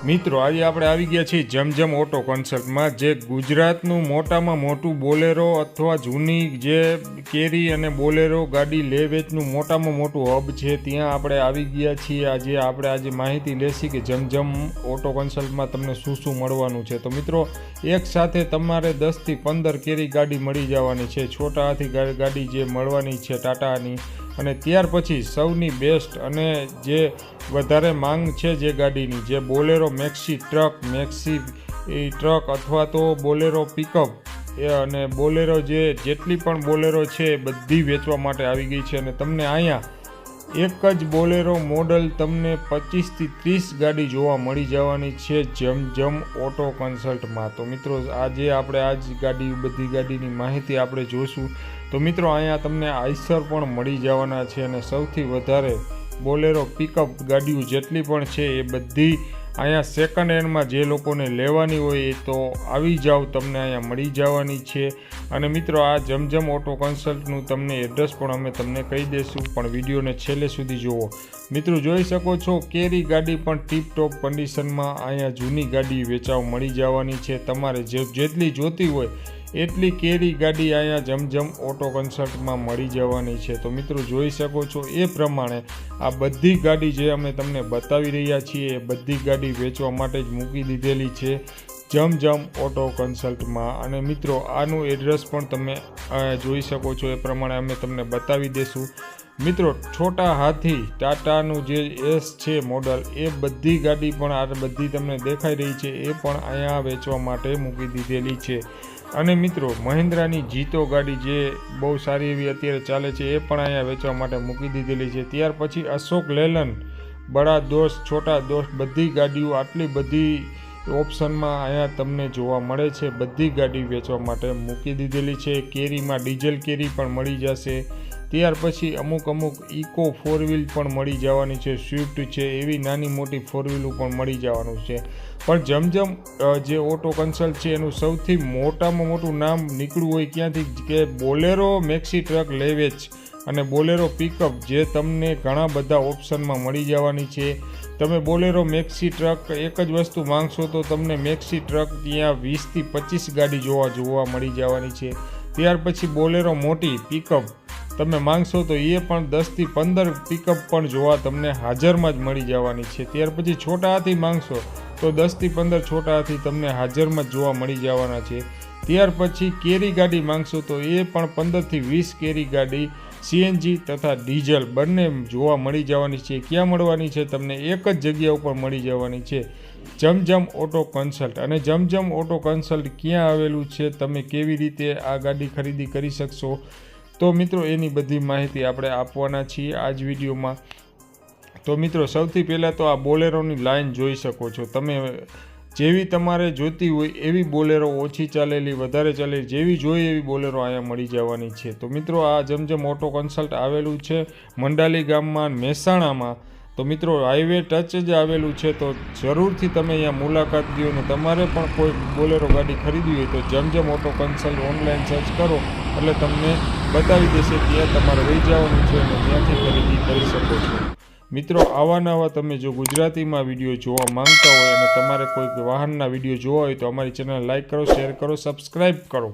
મિત્રો આજે આપણે આવી ગયા છીએ જમજમ ઓટો કન્સલ્ટમાં, જે ગુજરાતનું મોટામાં મોટું બોલેરો અથવા જૂની જે કેરી અને બોલેરો ગાડી લે વેચનું મોટામાં મોટું હબ છે, ત્યાં આપણે આવી ગયા છીએ। આજે માહિતી લેશી કે જમજમ ઓટો કન્સલ્ટમાં તમને શું શું મળવાનું છે। તો મિત્રો એક સાથે તમારે 10 થી 15 કેરી ગાડી મળી જવાની છે, છોટા હાથી ગાડી જે મળવાની છે ટાટાની। અને ત્યાર પછી સૌની બેસ્ટ અને જે વધારે માંગ છે જે ગાડીની, જે બોલેરો મેક્સી ટ્રક અથવા તો બોલેરો પિકઅપ અને બોલેરો જેટલી પણ બોલેરો છે બધી વેચવા માટે આવી ગઈ છે। અને તમને અહીંયા એક જ બોલેરો મોડલ તમને 25 થી 30 ગાડી જોવા મળી જવાની છે જમજમ ઓટો કન્સલ્ટમાં। તો મિત્રો આજે આપણે બધી ગાડીની માહિતી આપણે જોઈશું। તો મિત્રો અહીંયા તમને આઈસર પણ મળી જવાના છે, અને સૌથી વધારે બોલેરો પિકઅપ ગાડીઓ જેટલી પણ છે એ બધી અહીંયા સેકન્ડ હેન્ડમાં જે લોકોને લેવાની હોય એ તો આવી જાઓ, તમને અહીંયા મળી જવાની છે। અને મિત્રો આ જમજમ ઓટો કન્સલ્ટનું તમને એડ્રેસ પણ અમે તમને કહી દઈશું, પણ વિડીયોને છેલ્લે સુધી જુઓ। મિત્રો જોઈ શકો છો કેરી ગાડી પણ ટીપ ટોપ કન્ડિશનમાં અહીંયા જૂની ગાડી વેચાવા મળી જવાની છે। તમારે જેટલી જોતી હોય એટલી કેરી ગાડી અહીંયા જમજમ ઓટો કન્સલ્ટમાં મળી જવાની છે। તો મિત્રો જોઈ શકો છો એ પ્રમાણે આ બધી ગાડી જે અમે તમને બતાવી રહ્યા છીએ એ બધી ગાડી વેચવા માટે જ મૂકી દીધેલી છે જમજમ ઓટો કન્સલ્ટમાં। અને મિત્રો આનું એડ્રેસ પણ તમે જોઈ શકો છો એ પ્રમાણે અમે તમને બતાવી દઈશું। મિત્રો છોટા હાથી ટાટાનું જે એસ છે મોડલ, એ બધી ગાડી પણ આ બધી તમને દેખાઈ રહી છે એ પણ અહીંયા વેચવા માટે મૂકી દીધેલી છે। અને મિત્રો મહિન્દ્રાની જીતો ગાડી જે બહુ સારી એવી અત્યારે ચાલે છે એ પણ અહીંયા વેચવા માટે મૂકી દીધેલી છે। ત્યાર પછી અશોક લેલન, બડા દોસ્ત, છોટા દોસ્ત, બધી ગાડીઓ આટલી બધી ઓપ્શનમાં અહીંયા તમને જોવા મળે છે, બધી ગાડી વેચવા માટે મૂકી દીધેલી છે। કેરીમાં ડીઝલ કેરી પણ મળી જશે। ત્યાર પછી અમુક ઇકો 4 વ્હીલ પણ મળી જવાની છે, સ્વિફ્ટ છે, એવી નાની મોટી 4 વ્હીલું પણ મળી જવાનું છે। પણ જમજમ જે ઓટો કન્સલ્ટ છે એનું સૌથી મોટામાં મોટું નામ નીકળ્યું હોય ક્યાંથી કે બોલેરો મેક્સી ટ્રક લે વેચ અને બોલેરો પિકઅપ, જે તમને ઘણા બધા ઓપ્શનમાં મળી જવાની છે। તમે બોલેરો મેક્સી ટ્રક એક જ વસ્તુ માંગશો તો તમને મેક્સી ટ્રક ત્યાં 20 થી 25 ગાડી જોવા મળી જવાની છે। ત્યાર પછી બોલેરો મોટી પિકઅપ તમે માંગશો તો એ પણ 10 થી 15 પિકઅપ પણ જોવા તમને હાજરમાં જ મળી જવાની છે। ત્યાર પછી છોટા હાથી માંગશો તો 10 થી 15 છોટા હાથી તમને હાજરમાં જ જોવા મળી જવાના છે। ત્યાર પછી કેરી ગાડી માંગશો તો એ પણ 15 થી 20 કેરી ગાડી સીએનજી તથા ડીઝલ બંને જોવા મળી જવાની છે। ક્યાં મળવાની છે? તમને એક જ જગ્યા ઉપર મળી જવાની છે, જમજમ ઓટો કન્સલ્ટ। અને જમજમ ઓટો કન્સલ્ટ ક્યાં આવેલું છે, તમે કેવી રીતે આ ગાડી ખરીદી કરી શકશો, તો મિત્રો એની બધી માહિતી આપણે આપવાના છીએ આ જ વિડીયોમાં। તો મિત્રો સૌથી પહેલાં તો આ બોલેરોની લાઈન જોઈ શકો છો તમે, જેવી તમારે જોતી હોય એવી બોલેરો, ઓછી ચાલેલી, વધારે ચાલેલી, જેવી જોઈએ એવી બોલેરો અહીંયા મળી જવાની છે। તો મિત્રો આ જમજમ ઓટો કન્સલ્ટ આવેલું છે મંડાલી ગામમાં, મહેસાણામાં। તો મિત્રો હાઈવે ટચ જ આવેલું છે, તો જરૂરથી તમે અહીંયા મુલાકાત લ્યો। અને તમારે પણ કોઈ બોલેરો ગાડી ખરીદવી હોય તો Zamzam auto consult online search કરો એટલે તમને બતાવી દેશે ત્યાં તમારે લઈ જવાનું છે અને ત્યાંથી ખરીદી કરી શકો છો। મિત્રો આવા નવા તમે જો ગુજરાતીમાં વિડીયો જોવા માંગતા હોય અને તમારે કોઈ વાહનના વિડીયો જોવા હોય તો અમારી ચેનલ લાઈક કરો, શેર કરો, સબસ્ક્રાઈબ કરો।